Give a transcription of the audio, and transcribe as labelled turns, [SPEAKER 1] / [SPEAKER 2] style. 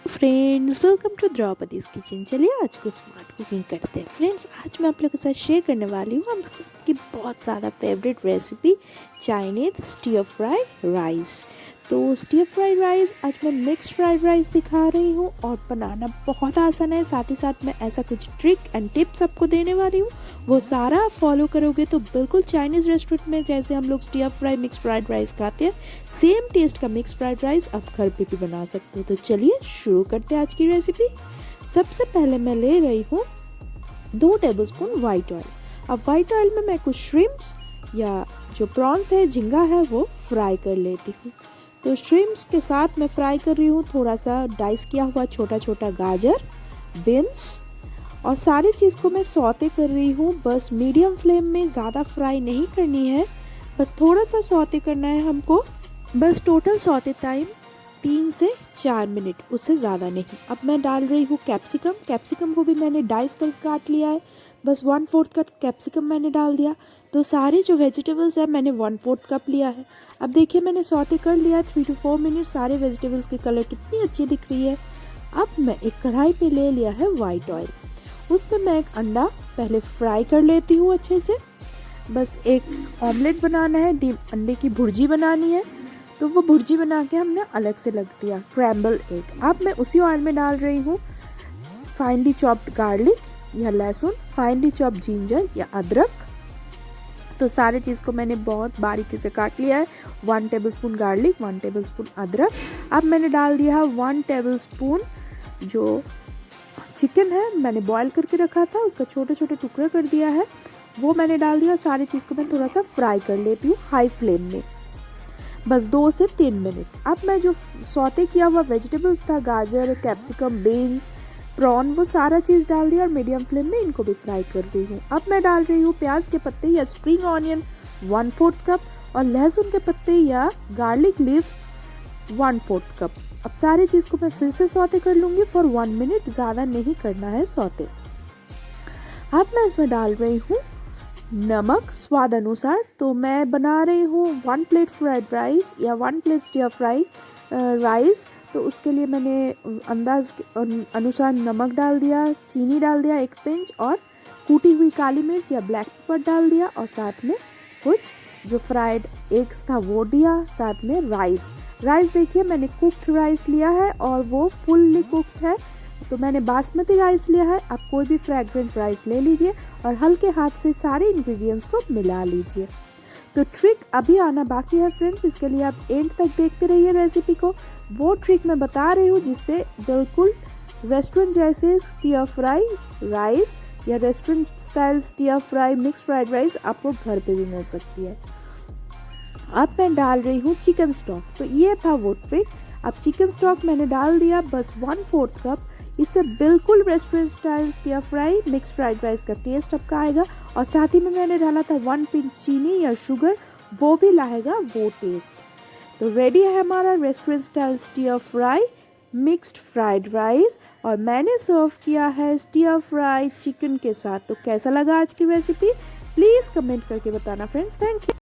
[SPEAKER 1] Friends, welcome to Draupadi's kitchen. चलिए आज को स्मार्ट कुकिंग करते हैं। फ्रेंड्स, आज मैं आप लोगों के साथ शेयर करने वाली हूँ हम सबकी बहुत ज़्यादा favourite recipe Chinese stir fry rice. तो स्टीयर फ्राई राइस आज मैं मिक्स्ड फ्राइड राइस दिखा रही हूँ और बनाना बहुत आसान है। साथ ही साथ मैं ऐसा कुछ ट्रिक एंड टिप्स आपको देने वाली हूँ, वो सारा आप फॉलो करोगे तो बिल्कुल चाइनीज़ रेस्टोरेंट में जैसे हम लोग stir fry mix fried rice खाते हैं, सेम टेस्ट का मिक्स फ्राइड राइस आप घर पे भी बना सकते हो। तो चलिए शुरू करते हैं आज की रेसिपी। सबसे पहले मैं ले रही हूँ 2 टेबलस्पून वाइट ऑयल। अब वाइट ऑयल में मैं कुछ श्रिम्प्स या जो प्रॉन्स है, झींगा है, वो फ्राई कर लेती हूँ। तो श्रिम्प्स के साथ मैं फ्राई कर रही हूँ थोड़ा सा डाइस किया हुआ छोटा छोटा गाजर, बीन्स, और सारी चीज़ को मैं सौते कर रही हूँ। बस मीडियम फ्लेम में, ज़्यादा फ्राई नहीं करनी है, बस थोड़ा सा सौते करना है हमको। बस टोटल सौते टाइम 3 से 4 मिनट, उससे ज़्यादा नहीं। अब मैं डाल रही हूँ कैप्सिकम को भी मैंने डाइस कर काट लिया है। बस 1/4 कप कैप्सिकम मैंने डाल दिया। तो सारे जो वेजिटेबल्स हैं मैंने 1/4 कप लिया है। अब देखिए मैंने सौते कर लिया है 3 to 4 मिनट। सारे वेजिटेबल्स की कलर कितनी अच्छी दिख रही है। अब मैं एक कढ़ाई पे ले लिया है वाइट ऑयल, उसमें मैं एक अंडा पहले फ्राई कर लेती हूँ अच्छे से। बस एक ऑमलेट बनाना है, अंडे की भुर्जी बनानी है, तो वो भुर्जी बना के हमने अलग से रख दिया, क्रैम्बल एग। अब मैं उसी ऑयल में डाल रही हूँ फाइनली चॉप्ड गार्लिक या लहसुन, फाइनली चॉप्ड जिंजर या अदरक। तो सारे चीज़ को मैंने बहुत बारीकी से काट लिया है। 1 टेबलस्पून गार्लिक, 1 टेबलस्पून अदरक। अब मैंने डाल दिया है 1 टेबलस्पून जो चिकन है मैंने बॉईल करके रखा था, उसका छोटे छोटे टुकड़े कर दिया है, वो मैंने डाल दिया। सारी चीज़ को मैं थोड़ा सा फ्राई कर लेती हूँ हाई फ्लेम में, बस 2 से 3 मिनट। अब मैं जो सौते किया हुआ वेजिटेबल्स था, गाजर, कैप्सिकम, बीन्स, प्रॉन, वो सारा चीज़ डाल दिया और मीडियम फ्लेम में इनको भी फ्राई कर रही हूँ। अब मैं डाल रही हूँ प्याज के पत्ते या स्प्रिंग ऑनियन 1/4 कप और लहसुन के पत्ते या गार्लिक लीव्स 1/4 कप। अब सारी चीज़ को मैं फिर से सौते कर लूँगी फॉर 1 मिनट, ज़्यादा नहीं करना है सौते। अब मैं इसमें डाल रही हूँ नमक स्वाद अनुसार। तो मैं बना रही हूँ 1 प्लेट फ्राइड राइस या 1 प्लेट स्टीयर फ्राई राइस, तो उसके लिए मैंने अंदाज अनुसार नमक डाल दिया, चीनी डाल दिया 1 पिंच, और कूटी हुई काली मिर्च या ब्लैक पेपर डाल दिया, और साथ में कुछ जो फ्राइड एग्स था वो दिया, साथ में राइस देखिए मैंने कुक्ड राइस लिया है और वो फुल्ली कुक्ड है। तो मैंने बासमती राइस लिया है, आप कोई भी फ्रेगरेंट राइस ले लीजिए और हल्के हाथ से सारे इंग्रेडिएंट्स को मिला लीजिए। तो ट्रिक अभी आना बाकी है फ्रेंड्स, इसके लिए आप एंड तक देखते रहिए रेसिपी को। वो ट्रिक मैं बता रही हूँ जिससे बिल्कुल रेस्टोरेंट जैसे स्टीयर फ्राई राइस या restaurant style stir fry mix fried rice आपको घर पे भी मिल सकती है। अब मैं डाल रही हूँ चिकन स्टॉक। तो ये था वो ट्रिक। अब चिकन स्टॉक मैंने डाल दिया, बस 1/4 कप। इससे बिल्कुल restaurant style stir fry mix fried rice का टेस्ट आपका आएगा, और साथ ही में मैंने डाला था 1 पिंच चीनी या शुगर, वो भी लाएगा वो टेस्ट। तो रेडी है हमारा restaurant style stir fry mixed fried rice, और मैंने सर्व किया है स्टीयर फ्राई चिकन के साथ। तो कैसा लगा आज की रेसिपी, प्लीज़ कमेंट करके बताना फ्रेंड्स। Thank you.